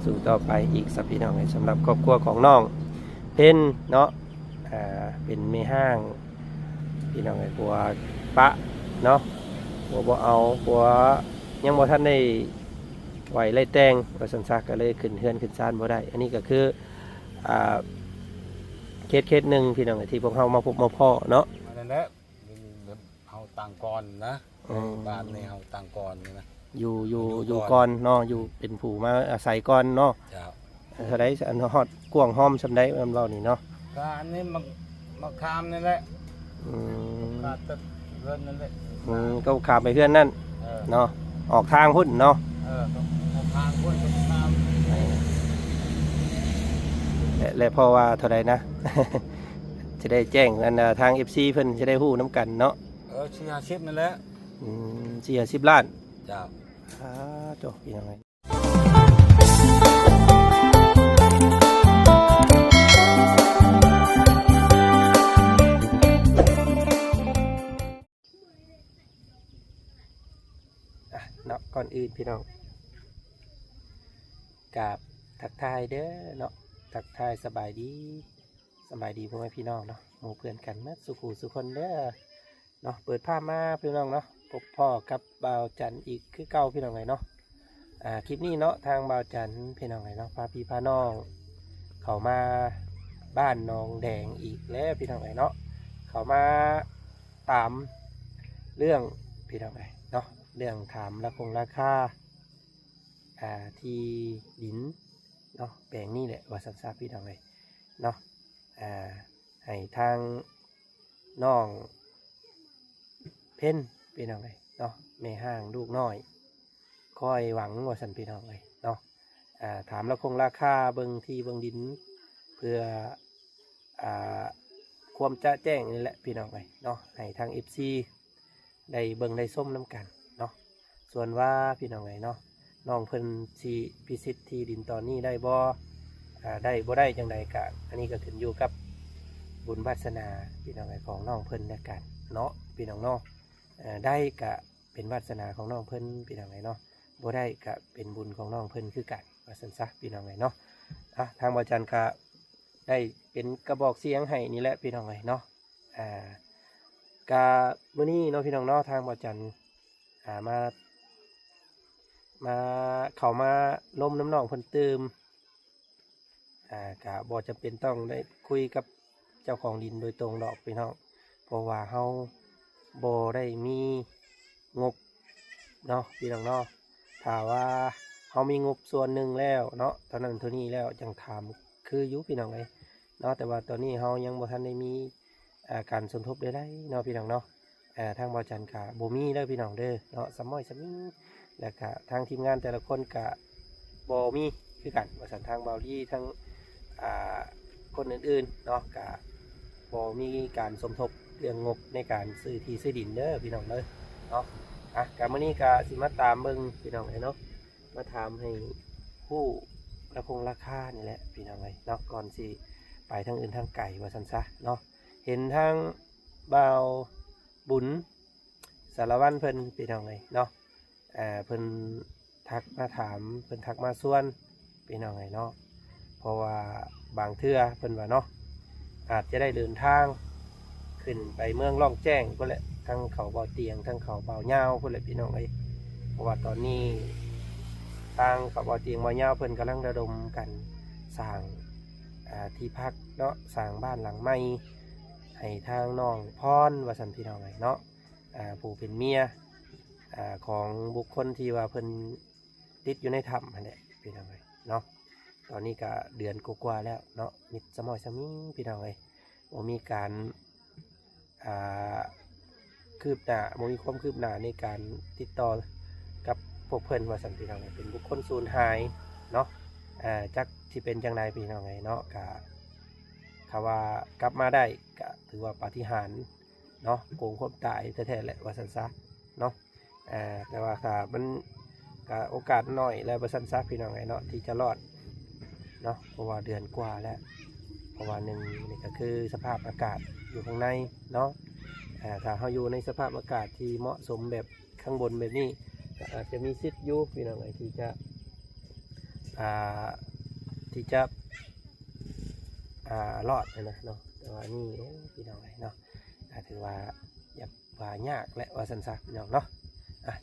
สู่ต่อไปอีกสักพี่น้องสำหรับครอบครัวของน้องเพิ่นเนาะเป็นแม่ห้างพี่น้องกลัวปะเนาะกลัวบ่เอากลัวยังบ่ทันได้ไหวไล่แต่งว่าซั่นซะก็เลยขึ้นเฮือนขึ้นศาลบ่ได้อันนี้ก็คืออ่าเคสหนึ่งพี่น้องที่พวกเรามาพบมาพ่อเนาะนั่นแหละเฮาต่างก่อนนะบ้านในเฮาต่างก่อนนี่นะอยู่ก่อนเนาะอยู่เป็นผู้มาอาศัยก่อนเนาะเจ้าเท่าใดอันฮอดกว้างห้อมซำใดมันเว้านี่เนาะก็อันนี้มาคามนี่แหละก็ตึกเรือนนั่นแหละก็ข้ามไปเฮือนนั่นเนาะออกทางพุ่นเนาะต้องทางพุ่นต้องตามและเพราะว่าเท่าใดนะ จะได้แจ้งอันทาง FC เพิ่นจะได้ฮู้นํกันเนาะ40นั่นแหละ40 ล้านเจ้าจบยังไงเนาะก่อนอื่นพี่น้องกับทักทายเด้อเนาะทักทายสบายดีพ่อแม่พี่น้องเนาะหมู่เพื่อนกันมาสุขสุคนเด้อเนาะเปิดภาพมาพี่น้องเนาะพบพ่อกับบ่าวจันอีกคือเก่าพี่น้องไงเนาะคลิปนี้เนาะทางบ่าวจันพี่น้องไงเนาะพาพี่พาน้องเขามาบ้านน้องแดงอีกแล้วพี่น้องไงเนาะเขามาตามเรื่องพี่น้องไงเนาะเรื่องถามราคาที่ดินเนาะแปลงนี่แหละว่าสันซาพี่น้องไงเนาะให้ทางน้องเพ่นพี่น้องเลยเนาะแม่ห้างลูกน้อยคอยหวังว่าสันพี่น้องเลยเนาะถามราคาเบิงที่เบิงดินเพื่อความจะแจ้งนี่แหละพี่น้องเลยเนาะให้ทาง FC ได้เบิงได้ส้มน้ำกันเนาะส่วนว่าพี่น้องเลยเนาะน้องเพิ่นสิพิสิทธิ์ที่ดินตอนนี้ได้บ่ได้จังใดกะอันนี้ก็ขึ้นอยู่กับบุญวาสนาพี่น้องของน้องเพิ่นแล้วกันเนาะพี่น้องเนาะได้กะเป็นวาสนาของน้องเพิ่นพี่น้องเนาะบ่ได้กะเป็นบุญของน้องเพิ่นคือกันว่าซั่นซะพี่น้องเนาะทางบ่จันกะได้เป็นกระบอกเสียงให้นี่แหละพี่น้องเนาะกะมื้อนี้เนาะพี่น้องเนาะทางบ่จันมาเข้ามาล้มน้ำน้องเพิ่นเติมกะบ่จะเป็นต้องได้คุยกับเจ้าของดินโดยตรงดอกพี่น้องเพราะว่าเฮาบ่ได้มีงบเนาะพี่น้องเนาะถ้าว่าเฮามีงบส่วนหนึ่งแล้วเนาะตอนนั้นเท่านี้แล้วจังถามคืออยู่พี่น้องเลยเนาะแต่ว่าตอนนี้เฮายังบ่ทันได้มีการสมทบได้เนาะพี่น้องเนาะทางบ่จันกะบ่มีเด้อพี่น้องเด้อเนาะสม้อยสมิงแล้วก็ทางทีมงานแต่ละคนกะบ่มีคือกันว่าสันทางเบาดีทั้งคนอื่นๆเนาะกะบ่มีการสมทบเรื่องงบในการซื้อที่ซื้อดินเด้อพี่น้องเด้อเนาะกะมื้อนี้กะสิมาตามเบิ่งพี่น้องเนาะมาถามให้ผู้ราคานี่แหละพี่น้องเนาะก่อนสิไปทางอื่นทางไก่ว่าซั่นซะเนาะเห็นทางบ่าวบุญสารวัตรเพิ่นพี่น้องเนาะเพิ่นทักมาถามเพิ่นทักมาส่วนพี่น้องเนาะเพราะว่าบางเทื่อเพิ่นว่าเนาะอาจจะได้เดินทางขึ้นไปเมืองล่องแจ้งก็แหละทั้งเขาเบาเตียงทั้งเขาเบาเงาก็แหละพี่น้องเพราะว่าตอนนี้ทางเขาเบาเตียงเบาเงาเพิ่นกำลังระดมกันสร้างที่พักเนาะสร้างบ้านหลังใหม่ให้ทางน้องพรว่าสันพี่น้องเนาะผู้เป็นเมียของบุคคลที่ว่าเพิ่นติดอยู่ในถ้ำนั่นแหละพี่น้องเนาะตอนนี้ก็เดือนกว่าแล้วเนาะมิดสมอยสมิงพี่น้องมีการคืบหน้ามีความคืบหน้าในการติดต่อกับพวกเพิ่นว่าสันพี่น้องเป็นบุคคลสูญหายเนาะจักที่เป็นจังไดพี่น้องเนาะก็คำว่ากลับมาได้ก็ถือว่าปาฏิหาริย์เนาะโกงคนตายแท้ๆแหละว่าสันซะเนาะแต่ว่ามันโอกาสน้อยแล้วว่าสันซะพี่น้องเนาะที่จะรอดเนาะเพราะว่าเดือนกว่าแล้วเพราะว่าหนึ่งนี่ก็คือสภาพอากาศอยู่ข้างในเนาะถ้าเราอยู่ในสภาพอากาศที่เหมาะสมแบบข้างบนแบบนี้ก็อาจจะมีสิทธิ์อยู่พี่น้องที่จะ อ่าที่จะรอดนะเนาะแต่ว่านี่โอ้พี่น้องเนาะถือว่าอยากว่ายากและว่าสันสักพี่น้องเนาะ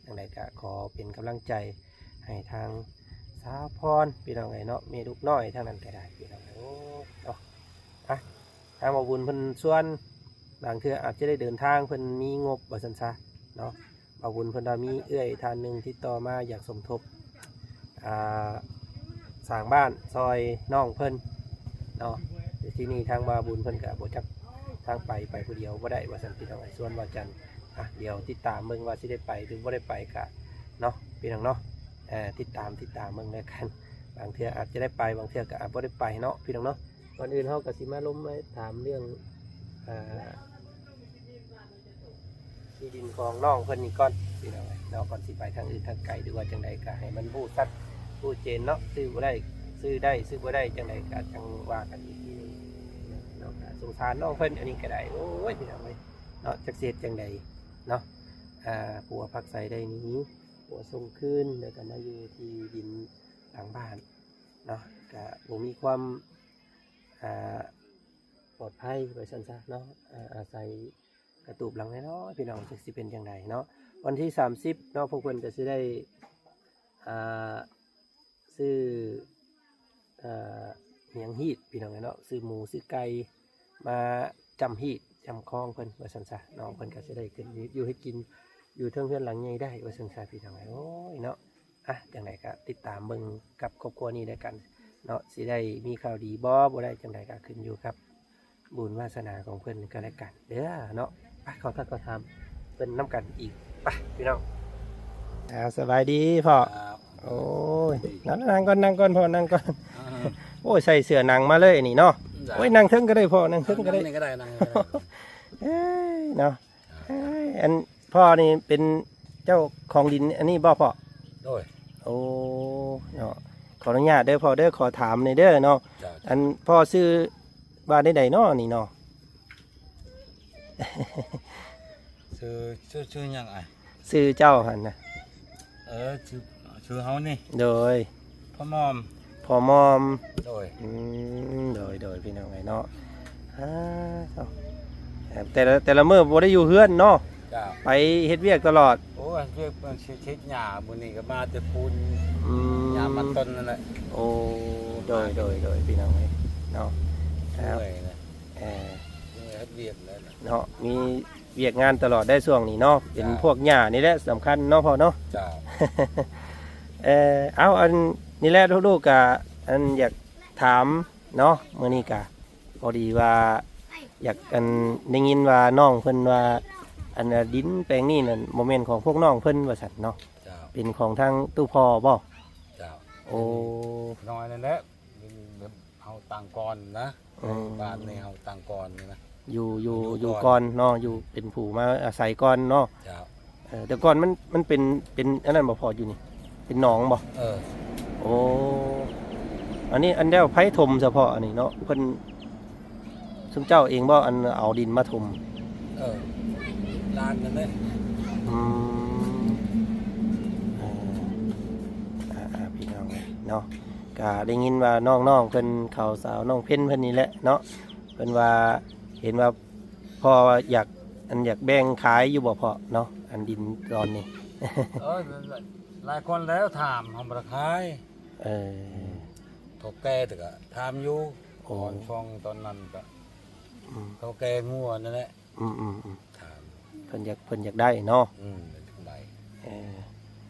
อย่างไรก็ขอเป็นกำลังใจให้ทางสาวพรพี่น้องเนาะเมลูกน้อยทางนั้นก็ได้พี่น้องโอ้เนาะทางบ่บุญเพิ่นส่วนบางเทื่ออาจจะได้เดินทางเพิ่นมีงบว่าสันซะเนาะบ่บุญเพิ่นมีเอื้อยทานหนึ่งที่ต่อมาอยากสมทบสร้างบ้านซอยน้องเพิ่นเนาะที่นี่ทางบ่บุญเพิ่นก็บ่จักทางไปผู้เดียวบ่ได้ว่าสันพี่น้องส่วนว่าจันเดี๋ยวติดตามเบิ่งว่าสิได้ไปหรือบ่ได้ไปก็เนาะพี่น้องเนาะติดตามเบิ่งแล้วกันบางเทื่ออาจจะได้ไปบางเทื่อก็อาจบ่ได้ไปเนาะพี่น้องเนาะก่อนอื่นเฮาก็สิมาล้มมาถามเรื่องที่ดินของน้องเพิ่นนี่ก่อนพี่น้องเราก่อนสิไปทางอื่นทางไกลหรือว่าจังใดก็ให้มันพูดชัดพูดเจนเนาะซื้อบ่ได้ซื้อบ่ได้จังใดก็จังว่ากันอีกทีนึงเนาะสงสารน้องเพิ่นอันนี้ก็ได้โอ้ยพี่น้องเอ้ยเนาะจักเสียจังใดเนาะผัวพักใส่ได้นี้ผัวส่งคืนแล้วก็มาอยู่ที่ดินหลังบ้านเนาะก็บ่มีความปลอดภัยไปซั่นซะเนาะอาศัยกระตูบหลังน้อยๆพี่น้องจะสิเป็นอย่างไรเนาะวันที่30เนาะพวกเพิ่นจะสิได้ซื้อเหียงฮีดพี่น้องเนาะซื้อหมูซื้อไก่มาจำฮีดจำคลองเพิ่นว่าซั่นซะน้องเพิ่นก็สิได้ขึ้นอยู่ให้กินอยู่เทิงเพื่อนหลังใหญ่ได้ว่าซั่นซะพี่น้องโอ้ยเนาะจังไดก็ติดตามเบิ่งกับครอบครัวนี้ได้กันเนาะสิได้มีข่าวดีบ่ได้จังไดก็ขึ้นอยู่ครับบุญวาสนาของเพิ่นก็แล้วกันเด้อเนาะไปขอทักขอทำเป็นน้ำกันอีกไปพี่น้องสบายดีพ่อโอ้ยนั่งก่อนพ่อนั่งก่อนโอ้ยใส่เสื้อหนังมาเลยนี่เนาะโอ้ยนั่งเทิงก็ได้พ่อนั่งเทิงก็ได้นั่งเนาะอันพ่อนี่เป็นเจ้าของดินอันนี้บ่พ่อโอ้เนาะขออนุญาตเด้อพ่อเด้อขอถามในเด้อเนาะอันพ่อซื้อบ้านใดๆเนาะนี่เนาะชื่อยังไง ซื้อเจ้าหันนะชื่อเฮานี่โดยพ่อมอมโดยพี่น้องไงเนาะแต่ละมื้อบ่ได้อยู่เฮือนเนาะไปเฮ็ดเวียกตลอดโอ้เวียกมันชิดหญ้ามื้อนี้ก็มาแต่ปูนหญ้ามันต้นนั่นแหละโอ้โดยพี่น้องไงเนาะครับเฮ็ดเวียกแล้วเนาะมีเวียกงานตลอดได้ช่วงนี้เนาะเป็นพวกหญ้านี่แหละสำคัญเนาะพ่อเนาะจ้าเอาอันนี่แหละลูกๆกะอันอยากถามเนาะมื้อนี้กะพอดีว่าอยากกันได้ยินว่าน้องเพิ่นว่าอันดินแปลงนี้นั่นโมเมนต์ของพวกน้องเพิ่นว่าซั่นเนาะเป็นของทางตู้พ่อบ่จ้าโอ้น้อยนั่นแหละเฮาต่างก่อนนะบ้านนี้เฮาต่างก่อนนี่นะอยู่ก่อนเนาะอยู่เป็นผู้มาอาศัยก่อนเนาะแต่ก่อนมันเป็นอันนั้นบ่พออยู่นี่เป็นหนองบ่โอ้อันนี้อันเดียวไผ่ถมเฉพาะอันนี้เนาะเพิ่นซุมเจ้าเองบ่อันเอาดินมาถมลานกันเด้พี่น้องเนาะก็ได้ยินว่าน้องเพิ่นเขาสาวน้องเพ็ญเพิ่นนี่แหละเนาะเพิ่นว่าเห็นว่าพ่ออยากแบ่งขายอยู่บ่พ่อเนาะอันดินตอนนี้หลายคนแล้วถามทำราคายถกแก่แต่ก็ถามอยู่ก่อนช่วงตอนนั้นก็เขาแก่งัวนั่นแหละถามเพิ่นอยากได้เนาะ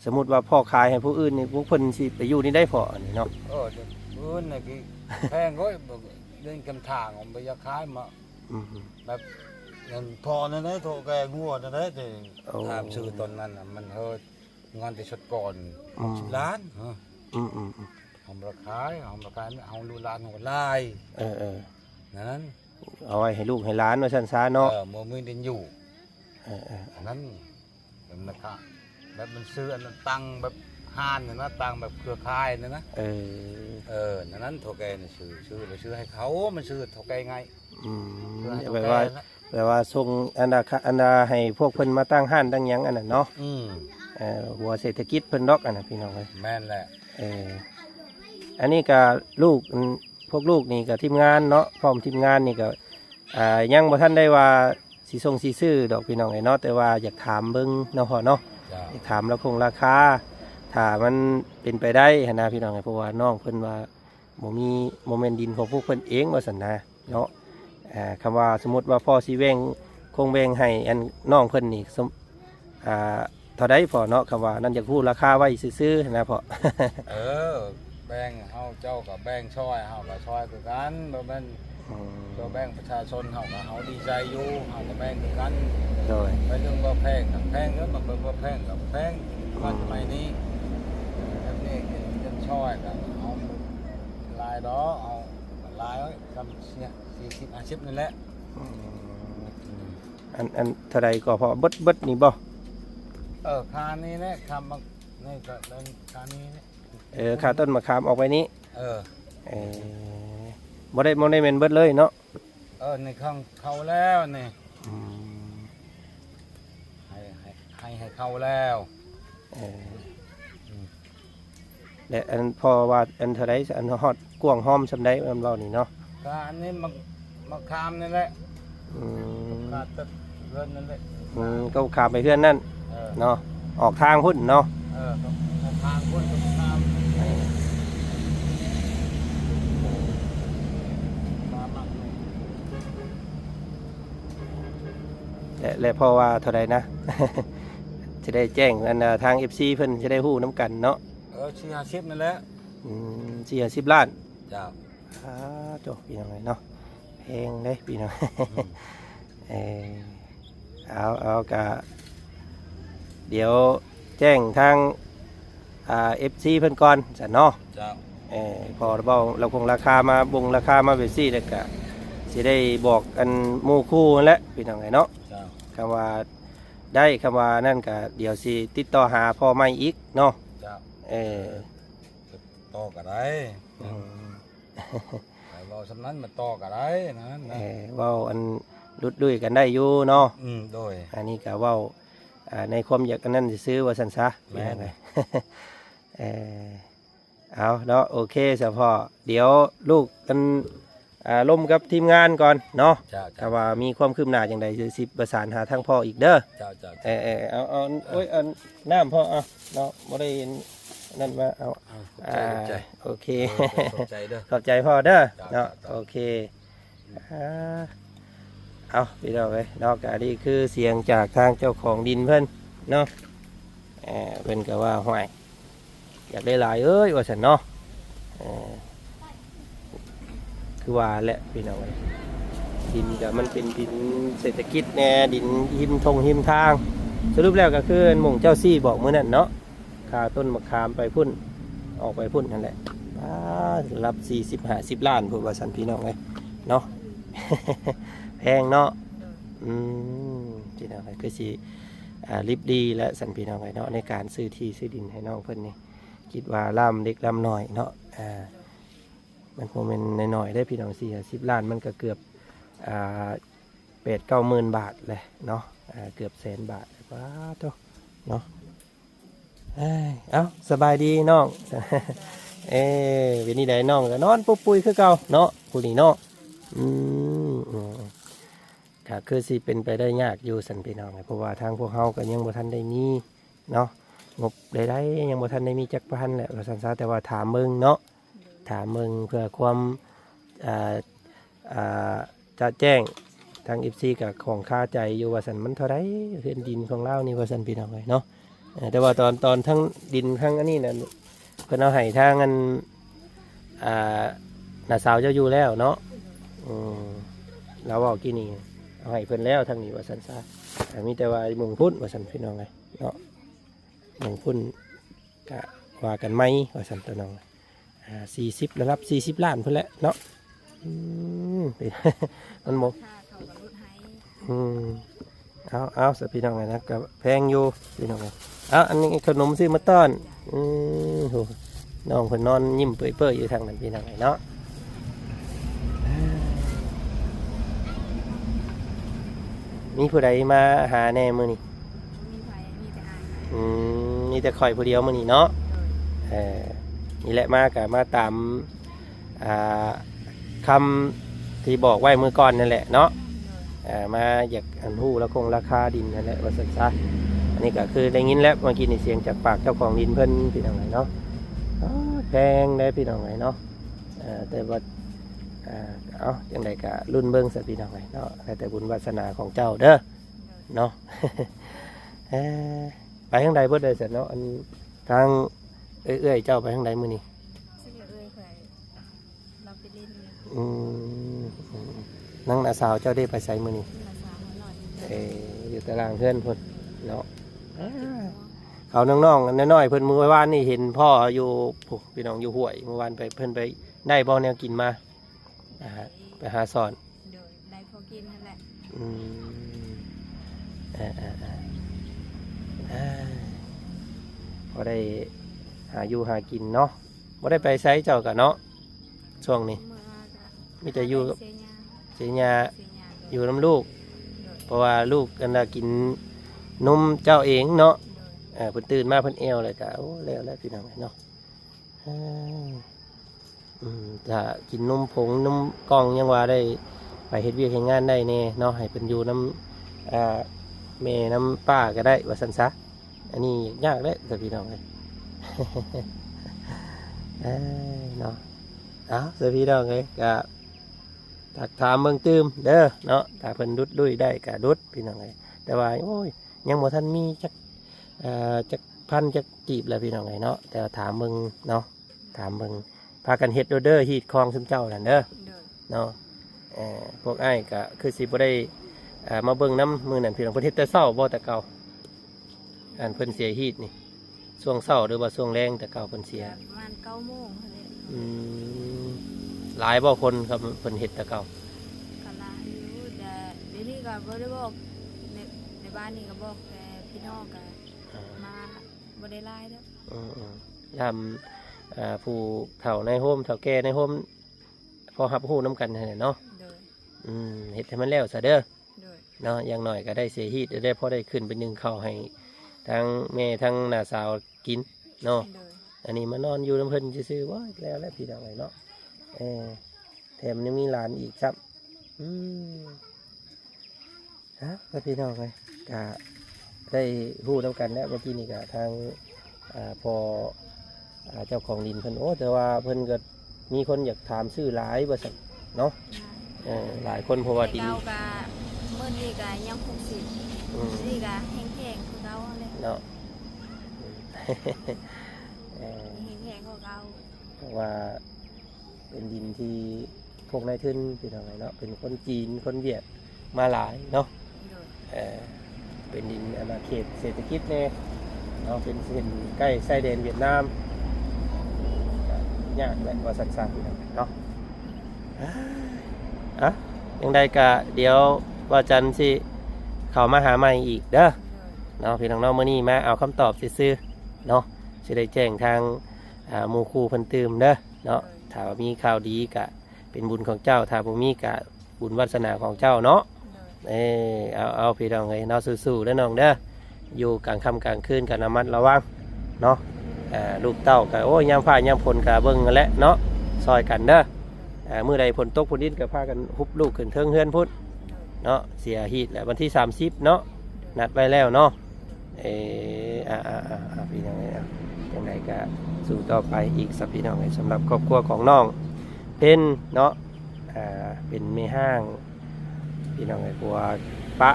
สมมุติว่าพ่อขายให้ผู้อื่นนี่พวกเพิ่นสิไปอยู่นี่ได้พออันนี้เนาะอื่นนี่คือแพงก็เดินกำทางผมไปอยากขายมาแบบเงินพอนั่นแหละถกแก่งัวนั่นแหละแต่ถามชื่อตอนนั้นมันเฮิดงานแต่ชุดก่อน10 ล้านหอมราคาเอาลูกหลานของลายนั้นเอาไว้ให้ลูกให้หลานว่าซั่นซะเนาะโมมือเดินอยู่นั้นเป็นราคาแบบมันซื้ออันตังแบบห้านนะตังแบบเครือข่ายนะนั้นโทแกนี่ซื้อให้เขามันซื้อโทแกไงแปลว่าส่งอันดาให้พวกเพิ่นมาตั้งห้านตั้งหยังอันนั้นเนาะหัวเศรษฐกิจเพิ่นดอกอันนั้นพี่น้องเอ้ยแม่นแหละ อันนี้ก็ลูกพวกลูกนี่ก็ทีมงานเนาะพร้อมทีมงานนี่ก็ยังบ่ทันได้ว่าสิส่งสิซื้อดอกพี่น้องไอ้เนาะแต่ว่าอยากถามเบิ่งเนาะพ่อเนาะ จ้า อยากถามราคาถ้ามันเป็นไปได้หั้นนะพี่น้องไอ้เพราะว่าน้องเพิ่นว่าบ่มีโมเมนต์ดินของพวกเพิ่นเองว่าซั่นนะเนาะคำว่าสมมุติว่าพ่อสิแบ่งคงแบ่งให้อันน้องเพิ่นนี่เท่าใดพอเนาะคำว่านั่นอยากพูดราคาไว้ซื่อๆนะพ่อ เออแบ่งเฮาเจ้ากับแบ่งช่อยเฮากับช่อยคือกันบ่แม่นตัวแบ่งประชาชนเฮากับเฮาดีใจอยู่เฮาก็แบ่งคือกัน โดย ไปเรื่องบ่แพงกับแพงแล้วมันบ่แพงกับแพงว่าสมัยนี้แบบนี้กินช่อยกับเอาลายดอกเอาลายไว้ทำเนี่ย40 50นี่แหละ อันเท่าใดก็พอเบิดนี่บ่ คานี้แหละคำมานี่ก็เดินคานี้เนี่ย ค่าต้นมะขามออกไปนี้ เออ บ่ได้แม่นเบิดเลยเนาะ ในข้างเขาแล้วนี่ อืม ให้เขาแล้ว และอันพอว่าอันเท่าใดอันฮอดกว้างหอมซำใดมันเว้านี่เนาะ ก็อันนี้มาคามนี่แหละ อืม ขาดตึกเรือนนั่นแหละ ก็ขามไปเพื่อนนั่น เออ เนาะออกทางพุ่นเนาะ ก็ทางคนก็คามมากเลย และพอว่าเท่าใดนะ จะได้แจ้งอันทาง FC เพิ่นจะได้ฮู้น้ำกันเนาะ 40นั่นแหละ 40ล้าน เจ้า จบพี่น้องเลยเนาะแพงเด้พี่น้อง เอากะเดี๋ยวแจ้งทางFC เพิ่นก่อนจ้ะเนาะ เจ้า พอเราคงราคามาบงราคามาเบซี่แล้วก็สิได้บอกกันหมู่คู่นั่นแหละพี่น้องไงเนาะ เจ้า คำว่าได้คำว่านั่นก็เดี๋ยวสิติดต่อหาพ่อไม่อีกเนาะ เจ้า เออ ต่อกันได้รอสำนั้นมาต่อกันได้นะ เว้าอันรุดด้วยกันได้อยู่เนาะ โดย อันนี้ก็เว้าในความอยากอันนั้นสิซื้อว่าซั่นซะ แม่น ไง เอาเนาะโอเคเฉพาะเดี๋ยวลูกกันล่มกับทีมงานก่อนเนาะ เจ้า ถ้าว่ามีความคืบหน้าอย่างใดสิประสานหาทางพ่ออีกเด้อ เจ้าเจ้า เอาโอ้ยเอาน้ำพ่อเอาเนาะบ่ได้นั่นมาเอา ขอบใจ โอเค ขอบใจเด้อ ขอบใจพ่อเด้อ จ้ะ เนาะ จ้ะ โอเคเอาพี่น้องเลยนอกจากนี้คือเสียงจากทางเจ้าของดินเพิ่นเนาะเพิ่นก็ว่าห้วยอยากได้หลายเอ้ยว่าฉันเนาะคือว่าแหละพี่น้องเลยดินก็มันเป็นดินเศรษฐกิจแน่ดินหิมทงหิมทางสรุปแล้วก็คือหม่งเจ้าซี่บอกมื้อนั้นเนาะค่าต้นมะขามไปพุ่นออกไปพุ่นนั่นแหละรับ40-50 ล้านพูดว่าสันพี่น้องเลยเนาะ แพงเนาะพี่น้องเลยคือสิรีบดีและสันพี่น้องเลยเนาะในการซื้อที่ซื้อดินให้น้องเพิ่นนี่คิดว่าล่ำเล็กล่ำน้อยเนาะมันคงเป็นน้อยๆได้พี่น้อง40 ล้านมันก็เกือบ8-9 หมื่นบาทเลยเนาะเกือบ100,000 บาทว้าโตเนาะเอาสบายดีน้อง วันนี้ได้น้องก็นอนปุ๊บปุยคือเก่าเนาะผู้นี้เนาะก็คือสิเป็นไปได้ยากอยู่สันพี่น้องเพราะว่าทางพวกเฮาก็ยังบ่ทันได้มีเนาะงบได้ยังบ่ทันได้มีจักพันแหละว่าซั่นซะแต่ว่าถามมึงเนาะถามมึงเพื่อความจะแจ้งทาง FC กับของค่าใจอยู่ว่าซั่นมันเท่าไรเฮือนดินของเรานี่ว่าซั่นพี่น้องเนาะแต่ว่าตอนทั้งดินทั้งอันนี้น่ะเพิ่นเอาให้ทางอันน้าสาวเจ้าอยู่แล้วเนาะเราบอกกี่นี่เอาให้เพิ่นแล้วทางนี้ว่าซั่นซะมีแต่ว่าหมุ่งพุ่นว่าซั่นพี่น้องไงเนาะหมุ่งพุ่นก็ว่ากันไหมว่าซั่นตัวน้อง40แล้วรับ40 ล้านเพิ่นแหละเนาะมันบ่เอาสิพี่น้องไงนะก็แพงอยู่พี่น้องไงอันนี้ขนมซื้อมาต้อนน้องเพิ่นนอนยิ้มเปื่อยๆอยู่ทางนั้นพี่น้องไงเนาะมีผู้ใดมาหาแน่มื้อนี้มีแต่ข่อยผู้เดียวมื้อนี้เนาะ นี่แหละมากะมาตามอ่าคำที่บอกไว้เมื่อก่อนนั่นแหละเนาะมาอยากอันหู้แล้วคงราคาดินนั่นแหละว่าสันซะอันนี้ก็คือได้ยินแล้วเมื่อกี้ในเสียงจากปากเจ้าของดินเพิ่นพี่น้องไงเนาะแพงได้พี่น้องไงเนาะแต่ว่าเอาอย่างไรก็รุ่นเบิ้งสัพี่น้องไงเนาะแต่บุญวาสนาของเจ้าเด้อเนาะ ไปทางใดเบิดเลยเสร็จเนาะอันทางเอื้อยเจ้าไปทางใดมื้อนี้ ซึ่งเอ้ยเคยเราไปเล่น อืมนั่งนาสาวเจ้าได้ไปใส่มื้อนี้ ภาษาหน่อย อยู่ตารางเพื่อนเพิ่นเนาะเขาน้องๆน้อยๆเพิ่นมื้อวานนี่เห็นพ่ออยู่พี่น้องอยู่ห้วยเมื่อวานไปเพิ่นไปได้บ่แนวกินมาไปหาสอน โดยได้พอกินนั่นแหละ อืมพอได้หาอยู่หากินเนาะบ่ได้ไปไสเจ้าก็เนาะช่วงนี้ เมื่อก็ มีแต่อยู่กับ เสียยา เจียา เสียยา อยู่น้ำลูก โดย เพราะว่าลูกกันกินนมเจ้าเองเนาะ โดย เพิ่นตื่นมาเพิ่นเอวเลยก็โอ้แล้วพี่น้องเนาะถ้ากินนมผงนมกล่องยังว่าได้ไปเฮ็ดเวียกเฮ็ดงานได้แน่เนาะให้เพิ่นอยู่น้ำแม่น้ำป้าก็ได้ว่าซั่นซะอันนี้ยากเลยแต่พี่น้องเลย เนาะเอาเดี๋ยวพี่น้องเลยก็ถักถามเบิ่งตื้มเด้อเนาะถ้าเพิ่นดุดดุยได้ก็ดุดพี่น้องเลยแต่ว่าโอ้ยยังบ่ทันมีจักพันจักจีบแล้วพี่น้องเลยเนาะแต่ว่าถามเบิ่งเนาะถามเบิ่งพากันเฮ็ดเด้อฮีดคลองซึมเจ้านั่นเด้อ โดย เนาะพวกอ้ายก็คือสิบ่ได้มาเบิ่งน้ำมือนั่นพี่น้องเพิ่นเฮ็ดแต่เช้าบ่แต่เก่าอันเพิ่นเสียฮีดนี่ช่วงเช้าหรือว่าช่วงแรงแต่เก่าเพิ่นเสีย ประมาณ9 โมงเท่านั้น อืมหลายบ่คนครับเพิ่นเฮ็ดแต่เก่า ก็ลาอยู่แต่เดี๋ยวนี้ก็บ่ได้บอกในบ้านนี่ก็บอกแต่พี่น้องก็มาบ่ได้ไล่แล้ว ยามผู้เฒ่าในโฮมเฒ่าแก่ในโฮมพอรับรู้น้ำกันนั่นแหละเนาะ โดย เฮ็ดให้มันแล้วซะเด้อ โดย เนาะอย่างน้อยก็ได้เสียฮีดได้พอได้ขึ้นเป็น1ข้าวให้ทั้งแม่ทั้งน้าสาวกินเนาะ โดย อันนี้มานอนอยู่น้ำเพิ่นซื่อๆว่าแล้วพี่น้องไงเนาะแถมยังมีหลานอีกครับแล้วพี่น้องไงก็ได้พูดน้ำกันแล้วเมื่อกี้นี่ก็ทางพอเจ้าของดินเพิ่นโอ้แต่ว่าเพิ่นก็มีคนอยากถามชื่อหลายบริษัทเนาะหลายคนเพราะว่าดิน เก่าก็มื้อนี้ก็ยัง60นี่ก็แห้งๆคือเก่าเลย เนาะ แห้งๆกว่าเก่า เพราะว่าเป็นดินที่พวกนายทุนพี่น้องไงเนาะเป็นคนจีนคนเวียดมาหลายเนาะ โดย เป็นดินอาณาเขตเศรษฐกิจเนี่ยเนาะเป็นเส้นใกล้ชายแดนเวียดนามยากแหละว่าสั้นๆพี่น้องเนาะยังได้กะเดี๋ยวว่าจันทร์สิเข้ามาหาใหม่อีกเด้อเนาะพี่น้องเนาะมื้อนี้มาเอาคำตอบซื่อๆเนาะสิได้แจ้งทางหมู่ครูเพิ่นตื่มเด้อเนาะถ้าว่ามีข่าวดีกะเป็นบุญของเจ้าถ้าบ่มีกะบุญวาสนาของเจ้าเนาะ โดย เอาพี่น้องเลยเนาะสู้ๆเด้อน้องเด้ออยู่กลางค่ำกลางคืนกันระมัดระวังเนาะลูกเต้ากับโอ้ยยามฟ้ายามฝนกับเบิ่งกันแหละเนาะซอยกันเด้อมื้อใดฝนตกฝนดินก็พากันฮุบลูกขึ้นเทิงเฮือนพุ่นเนาะเสียฮีดแหละวันที่30เนาะนัดไว้แล้วเนาะพี่น้องเลยจังไดก็สู้ต่อไปอีกสักพี่น้องเลยสำหรับครอบครัวของน้องเป็นเนาะเป็นแม่ห้างพี่น้องไอ้ปัวปะ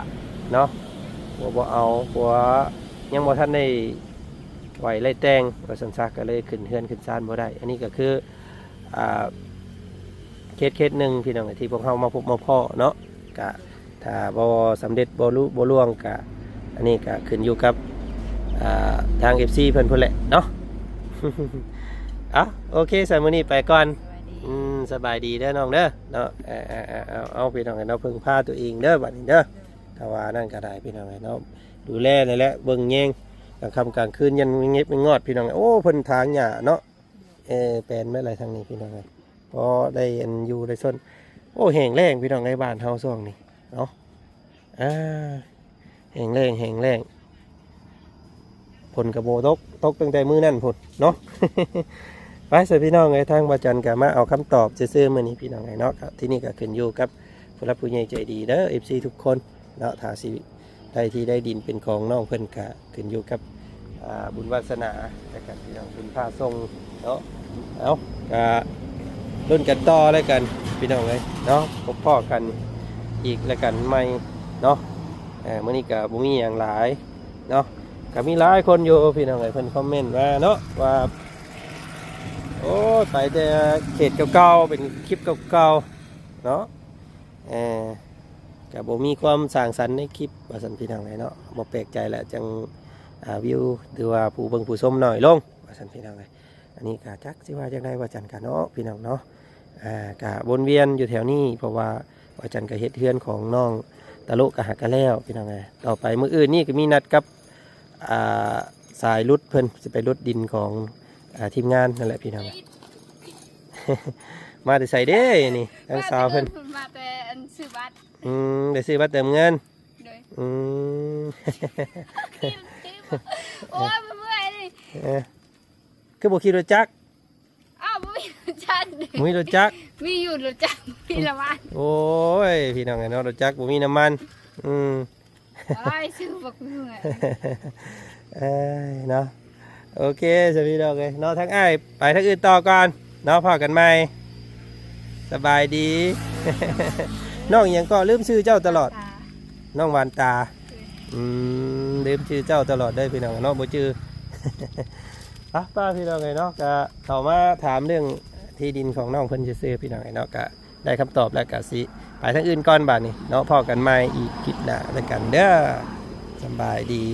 เนาะปัวบ่เอาปัวยังบ่ทันได้ไหวไล่แตงว่าสันซักก็เลยขึ้นเฮือนขึ้นซานบ่ได้อันนี้ก็คือเคสหนึ่งพี่น้องที่พวกเฮามาพบมาพ่อเนาะก็ถ้าบ่สำเร็จบ่รู้บ่ล่วงก็อันนี้ก็ขึ้นอยู่กับทาง FC เพิ่นพุ่นแหละเนาะ โอเคสำหรับมื้อนี้ไปก่อน สวัสดี สบายดีเด้อน้องเด้อเนาะเอาพี่น้องให้เราพึ่งพาตัวเองเด้อบัดนี้เด้อถ้าว่านั่นก็ได้พี่น้องให้เนาะดูแลนี่แหละเบิ่งแยงกลางค่ำกลางคืนยันเงียบงอดพี่น้องโอ้เพิ่นทางหญ้าเนาะแปลนไม่ไรทางนี้พี่น้องให้พอได้อันอยู่ได้ส้นโอ้แห้งแล้งพี่น้องในบ้านเฮาช่วงนี้เนาะแห้งแล้งผลกระโบตกตั้งแต่มื้อนั่นพุ่นเนาะ ไปสิพี่น้องไงทางบาจันก็มาเอาคำตอบซื่อๆมื้อนี้พี่น้องไงเนาะที่นี่ก็ขึ้นอยู่กับผู้รับผู้ใหญ่ใจดีเด้อ FC ทุกคนเนาะถ้าสิได้ที่ได้ดินเป็นของน้องเพิ่นก็ขึ้นอยู่กับบุญวาสนาแล้วกันพี่น้องบุญพาทรงเนาะเอาก็รุ่นกันต่อแล้วกันพี่น้องเลยเนาะพบพ่อกันอีกแล้วกันใหม่เนาะมื้อนี้ก็บ่มีหยังหลายเนาะก็มีหลายคนอยู่พี่น้องเอ้ยเพิ่นคอมเมนต์ว่าเนาะว่าโอ้ยไปแต่เขตเก่าๆเป็นคลิปเก่าๆเนาะก็บ่มีความสร้างสรรค์ในคลิปว่าซั่นพี่น้องเอ้ยเนาะบ่แปลกใจแหละจังวิวหรือว่าผู้เบิ่งผู้ชมน้อยลงว่าซั่นพี่น้องเอ้ยอันนี้ก็จักสิว่าจังได๋ว่าจันกันเนาะพี่น้องเนาะก็วนเวียนอยู่แถวนี้เพราะว่าว่าจันก็เฮ็ดเฮือนของน้องตะลุกะหักกันแล้วพี่น้องเอ้ยต่อไปมื้ออื่นนี่ก็มีนัดกับสายรุดเพิ่นจะไปรุดดินของทีมงานนั่นแหละพี่น้อง มาแต่ใส่เด้นี่ทั้งสาวเพิ่น มาแต่อันซื้อบัตร ได้ซื้อบัตรเติมเงิน โดย อืม โอ้ยเมื่อยเลย คือบ่ขี่รถจักร อ้าวไม่มีรถจักร บ่มีรถจักร มีอยู่รถจักรมีละมัน โอ้ยพี่น้องไงเนาะรถจักรบ่มีน้ำมันโอ้ยซื้อบักเมื่อย เนาะโอเคสวัสดีน้องเลยเนาะทั้งอ้ายไปทั้งอื่นต่อก่อนเนาะพอกันใหม่สบายดี น้องอิหยังก็ลืมชื่อเจ้าตลอดน้องหวานตาลืมชื่อเจ้าตลอดได้พี่น้องเนาะบ่ชื่อ ป้าพี่น้องไงเนาะก็เข้ามาถามเรื่องที่ดินของน้องเพิ่นซื่อๆพี่น้องไงเนาะก็ได้คำตอบแล้วก็สิไปทั้งอื่นก่อนบัดนี้เนาะพอกันใหม่อีกคลิปหน้าแล้วกันเด้อสบายดี